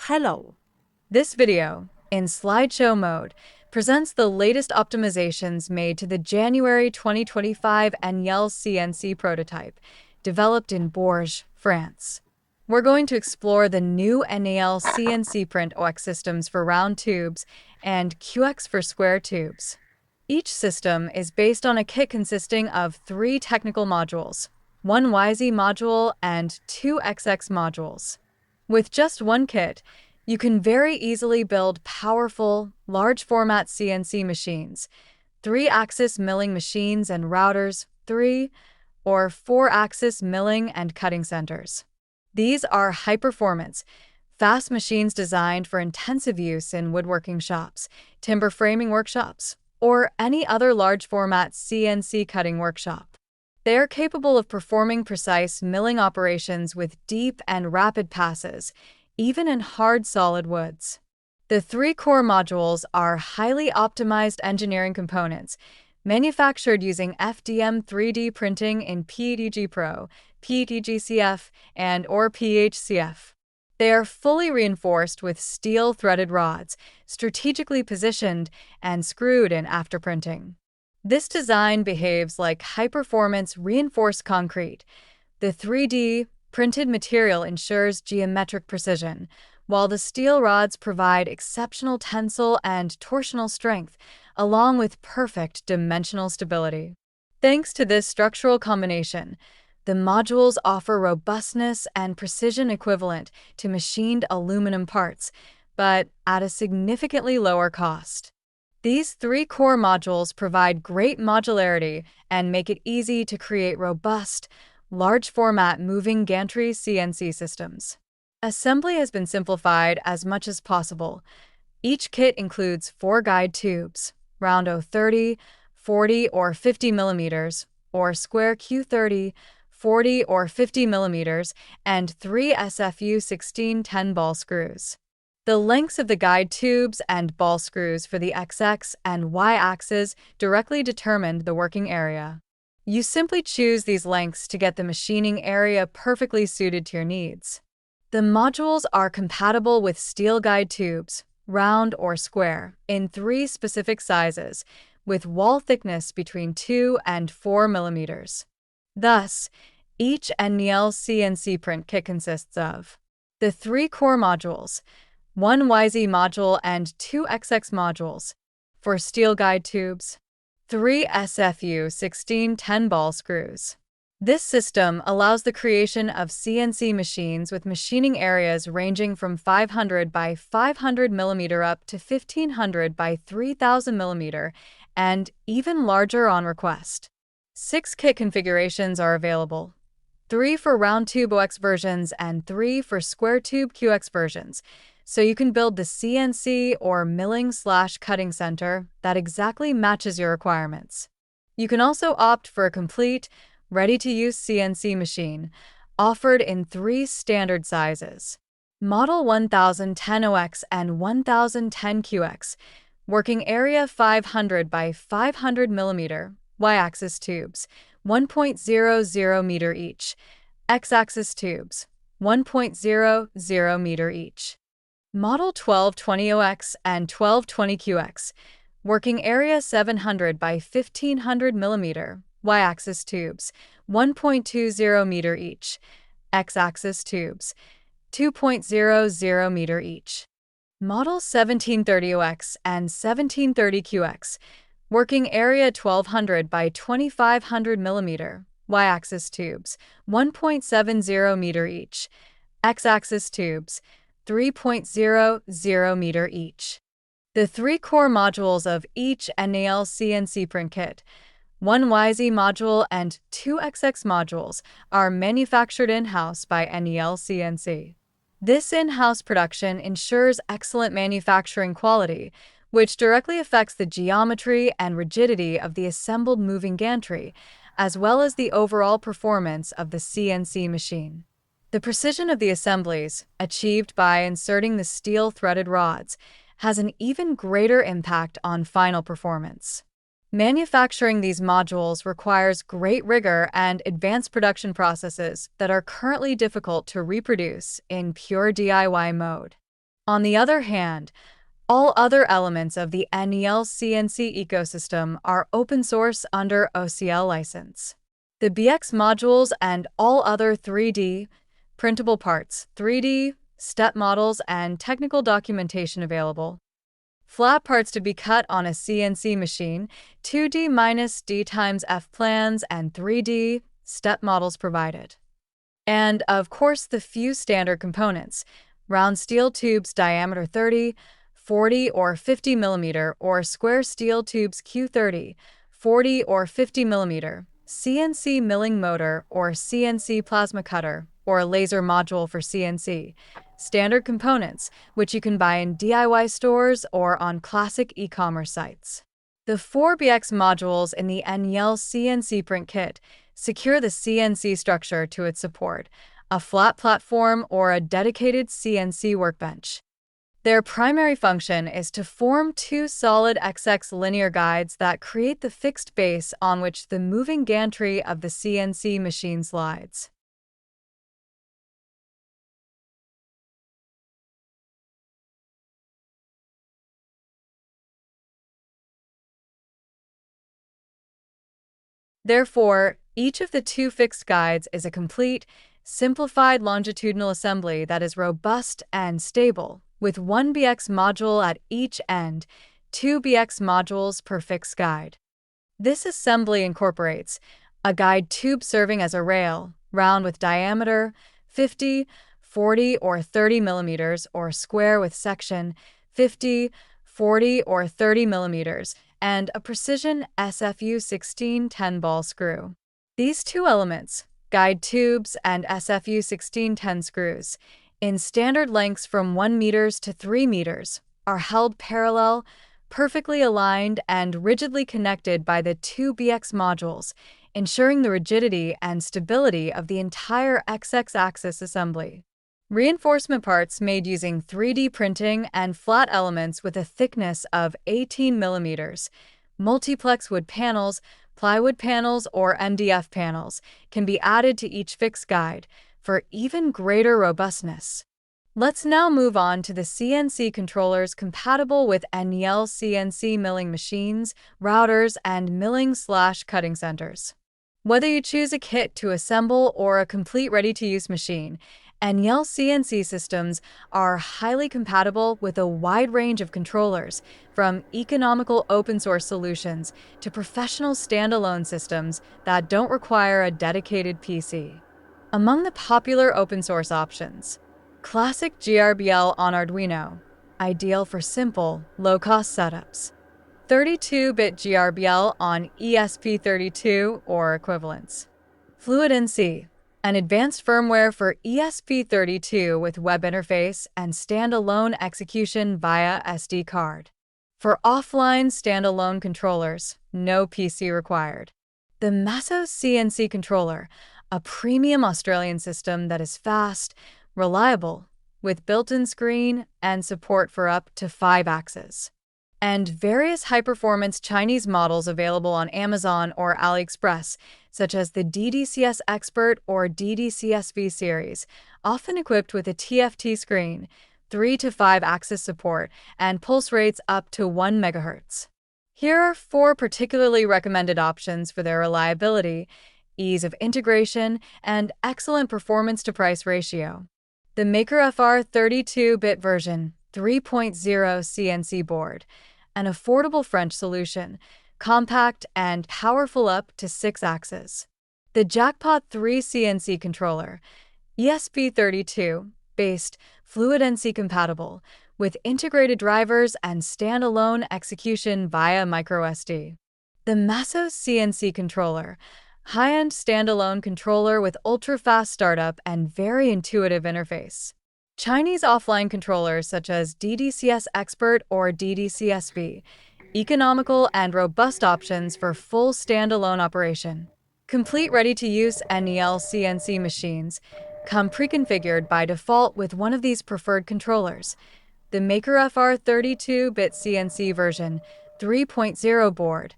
Hello. This video, in slideshow mode, presents the latest optimizations made to the January 2025 NAL CNC prototype, developed in Bourges, France. We're going to explore the new NAL CNC-PRINT OX systems for round tubes and QX for square tubes. Each system is based on a kit consisting of 3 technical modules, 1 YZ module and 2 XX modules. With just one kit, you can very easily build powerful, large-format CNC machines, 3-axis milling machines and routers, 3 or 4-axis milling and cutting centers. These are high-performance, fast machines designed for intensive use in woodworking shops, timber framing workshops, or any other large-format CNC cutting workshop. They are capable of performing precise milling operations with deep and rapid passes, even in hard solid woods. The 3 core modules are highly optimized engineering components, manufactured using FDM 3D printing in PETG Pro, PETG-CF, and/or PHCF. They are fully reinforced with steel-threaded rods, strategically positioned and screwed in after printing. This design behaves like high-performance reinforced concrete. The 3D printed material ensures geometric precision, while the steel rods provide exceptional tensile and torsional strength, along with perfect dimensional stability. Thanks to this structural combination, the modules offer robustness and precision equivalent to machined aluminum parts, but at a significantly lower cost. These 3 core modules provide great modularity and make it easy to create robust, large-format moving gantry CNC systems. Assembly has been simplified as much as possible. Each kit includes 4 guide tubes, round O30, 40 or 50 millimeters, or square Q30, 40 or 50 millimeters, and 3 SFU 1610 ball screws. The lengths of the guide tubes and ball screws for the XX and Y axes directly determined the working area. You simply choose these lengths to get the machining area perfectly suited to your needs. The modules are compatible with steel guide tubes, round or square, in 3 specific sizes, with wall thickness between 2 and 4 millimeters. Thus, each NAL CNC-PRINT kit consists of the 3 core modules, 1 YZ module and 2 XX modules. For steel guide tubes, 3 SFU 1610 ball screws. This system allows the creation of CNC machines with machining areas ranging from 500 by 500 millimeter up to 1500 by 3000 millimeter, and even larger on request. 6 kit configurations are available, 3 for round tube OX versions and 3 for square tube QX versions, so you can build the CNC or milling/cutting center that exactly matches your requirements. You can also opt for a complete, ready-to-use CNC machine, offered in 3 standard sizes. Model 1010 OX and 1010 QX, working area 500 by 500 millimeter, Y-axis tubes, 1.00 meter each, X-axis tubes, 1.00 meter each. Model 1220 OX and 1220 QX, working area 700 by 1500 millimeter, Y-axis tubes, 1.20 meter each, X-axis tubes, 2.00 meter each. Model 1730 OX and 1730 QX, working area 1200 by 2500 millimeter, Y-axis tubes, 1.70 meter each, X-axis tubes, 3.00 meter each. The 3 core modules of each NAL CNC-PRINT kit, 1 YZ module and 2 XX modules, are manufactured in-house by NAL CNC. This in-house production ensures excellent manufacturing quality, which directly affects the geometry and rigidity of the assembled moving gantry, as well as the overall performance of the CNC machine. The precision of the assemblies, achieved by inserting the steel-threaded rods, has an even greater impact on final performance. Manufacturing these modules requires great rigor and advanced production processes that are currently difficult to reproduce in pure DIY mode. On the other hand, all other elements of the NAL CNC ecosystem are open source under OCL license. The BX modules and all other 3D, printable parts, 3D, step models, and technical documentation available. Flat parts to be cut on a CNC machine, 2D-D times F plans, and 3D, step models provided. And, of course, the few standard components, round steel tubes diameter 30, 40 or 50 mm, or square steel tubes Q30, 40 or 50 mm, CNC milling motor or CNC plasma cutter, or a laser module for CNC. Standard components, which you can buy in DIY stores or on classic e-commerce sites. The 4BX modules in the NAL CNC-PRINT kit secure the CNC structure to its support, a flat platform or a dedicated CNC workbench. Their primary function is to form two solid XX linear guides that create the fixed base on which the moving gantry of the CNC machine slides. Therefore, each of the two fixed guides is a complete, simplified longitudinal assembly that is robust and stable, with one BX module at each end, two BX modules per fixed guide. This assembly incorporates a guide tube serving as a rail, round with diameter 50, 40, or 30 mm, or square with section 50, 40, or 30 mm, and a precision SFU 1610 ball screw. These two elements, guide tubes and SFU 1610 screws, in standard lengths from 1 meters to 3 meters, are held parallel, perfectly aligned, and rigidly connected by the two BX modules, ensuring the rigidity and stability of the entire XX axis assembly. Reinforcement parts made using 3D printing and flat elements with a thickness of 18 millimeters, multiplex wood panels, plywood panels, or MDF panels can be added to each fixed guide for even greater robustness. Let's now move on to the CNC controllers compatible with NAL CNC milling machines, routers, and milling/cutting centers. Whether you choose a kit to assemble or a complete ready-to-use machine, NAL CNC systems are highly compatible with a wide range of controllers, from economical open-source solutions to professional standalone systems that don't require a dedicated PC. Among the popular open-source options, classic GRBL on Arduino, ideal for simple, low-cost setups. 32-bit GRBL on ESP32 or equivalents. Fluid NC, an advanced firmware for ESP32 with web interface and standalone execution via SD card. For offline standalone controllers, no PC required. The Massos CNC controller, a premium Australian system that is fast, reliable, with built-in screen and support for up to 5 axes. And various high-performance Chinese models available on Amazon or AliExpress, such as the DDCS Expert or DDCSV series, often equipped with a TFT screen, 3 to 5 axis support, and pulse rates up to 1 MHz. Here are 4 particularly recommended options for their reliability, ease of integration, and excellent performance-to-price ratio. The Maker FR 32-bit version 3.0 CNC board, an affordable French solution, compact and powerful up to 6 axes. The Jackpot 3 CNC controller, ESP32, based, Fluid NC compatible, with integrated drivers and standalone execution via microSD. The Massos CNC controller, high-end standalone controller with ultra-fast startup and very intuitive interface. Chinese offline controllers such as DDCS Expert or DDCSV, economical and robust options for full standalone operation. Complete ready-to-use NAL CNC machines come pre-configured by default with one of these preferred controllers, the Maker FR 32-bit CNC version 3.0 board,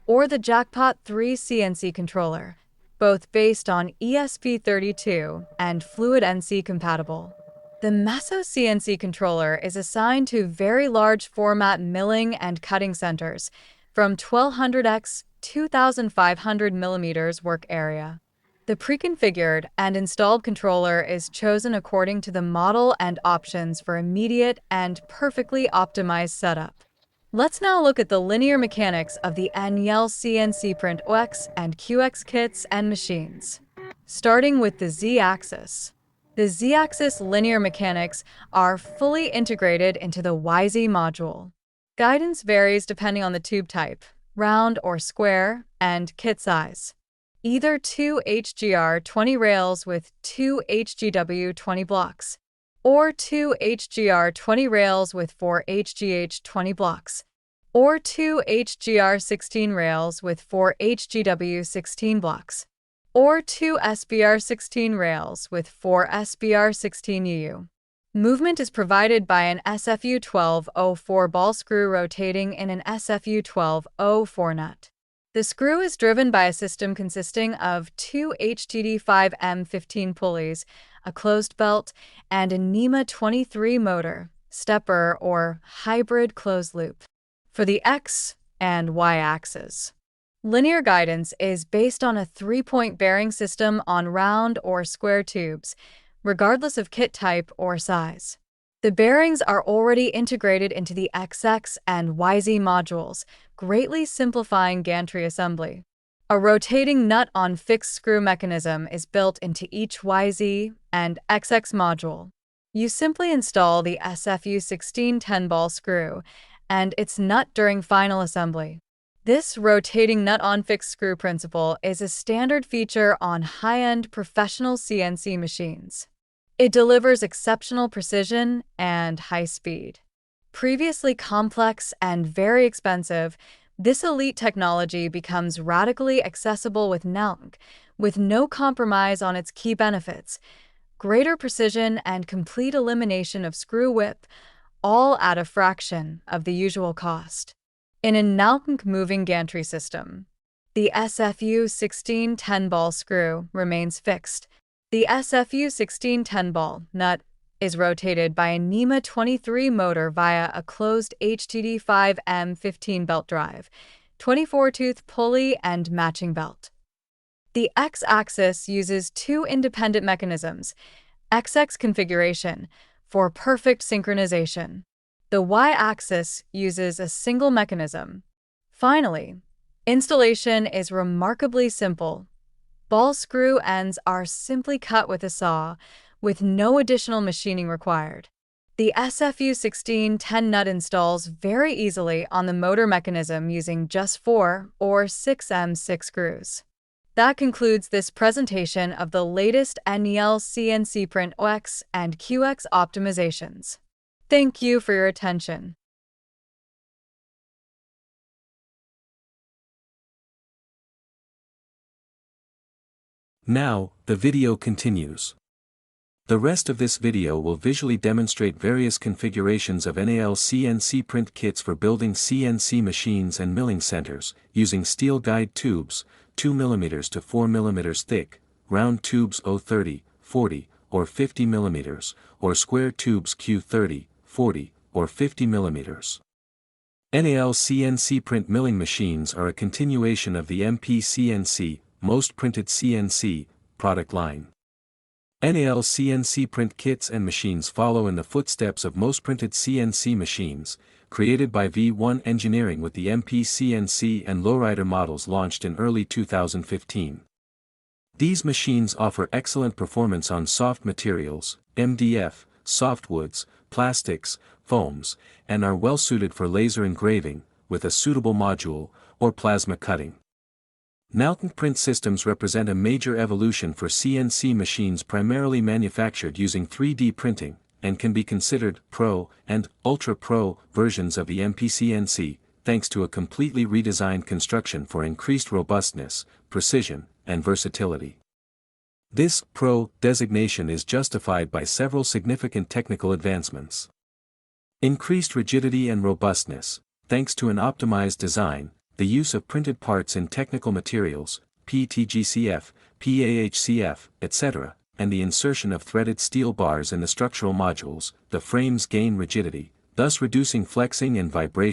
or the Jackpot 3 CNC controller, both based on ESP32 and Fluid NC compatible. The Masso CNC controller is assigned to very large format milling and cutting centers from 1200x 2500 millimeters work area. The pre-configured and installed controller is chosen according to the model and options for immediate and perfectly optimized setup. Let's now look at the linear mechanics of the NALCNC-PRINT OX and QX kits and machines. Starting with the Z-axis. The Z-axis linear mechanics are fully integrated into the YZ module. Guidance varies depending on the tube type, round or square, and kit size. Either 2 HGR 20 rails with 2 HGW 20 blocks, or 2 HGR 20 rails with 4 HGH 20 blocks, or 2 HGR 16 rails with 4 HGW 16 blocks, or 2 SBR 16 rails with 4 SBR 16 UU. Movement is provided by an SFU 1204 ball screw rotating in an SFU 1204 nut. The screw is driven by a system consisting of 2 HTD5M15 pulleys, a closed belt, and a NEMA 23 motor, stepper, or hybrid closed loop. For the X and Y axis, linear guidance is based on a 3-point bearing system on round or square tubes, regardless of kit type or size. The bearings are already integrated into the XX and YZ modules, greatly simplifying gantry assembly. A rotating nut-on fixed screw mechanism is built into each YZ and XX module. You simply install the SFU 16 10-ball screw and its nut during final assembly. This rotating nut-on fixed screw principle is a standard feature on high-end professional CNC machines. It delivers exceptional precision and high speed. Previously complex and very expensive, this elite technology becomes radically accessible with NALCNC, with no compromise on its key benefits: greater precision and complete elimination of screw whip, all at a fraction of the usual cost. In a NALCNC moving gantry system, the SFU 16 10-ball screw remains fixed. The SFU 16 10-ball nut is rotated by a NEMA 23 motor via a closed HTD5M15 belt drive, 24-tooth pulley, and matching belt. The X-axis uses 2 independent mechanisms, XX configuration, for perfect synchronization. The Y-axis uses a single mechanism. Finally, installation is remarkably simple. Ball screw ends are simply cut with a saw, with no additional machining required. The SFU 16 10 nut installs very easily on the motor mechanism using just 4 or 6M6 screws. That concludes this presentation of the latest NAL CNC-PRINT OX and QX optimizations. Thank you for your attention. Now, the video continues. The rest of this video will visually demonstrate various configurations of NAL CNC-PRINT kits for building CNC machines and milling centers, using steel guide tubes, 2 mm to 4 mm thick, round tubes 030, 40, or 50 mm, or square tubes Q30, 40, or 50 mm. NAL CNC-PRINT milling machines are a continuation of the MP-CNC, Most Printed CNC, product line. NAL CNC-PRINT kits and machines follow in the footsteps of Most Printed CNC machines, created by V1 Engineering with the MP-CNC and Lowrider models launched in early 2015. These machines offer excellent performance on soft materials, MDF, softwoods, plastics, foams, and are well suited for laser engraving, with a suitable module, or plasma cutting. NALCNC-PRINT systems represent a major evolution for CNC machines primarily manufactured using 3D printing, and can be considered Pro and Ultra Pro versions of the MP-CNC, thanks to a completely redesigned construction for increased robustness, precision, and versatility. This Pro designation is justified by several significant technical advancements. Increased rigidity and robustness, thanks to an optimized design, the use of printed parts in technical materials, PTGCF, PAHCF, etc., and the insertion of threaded steel bars in the structural modules, the frames gain rigidity, thus reducing flexing and vibration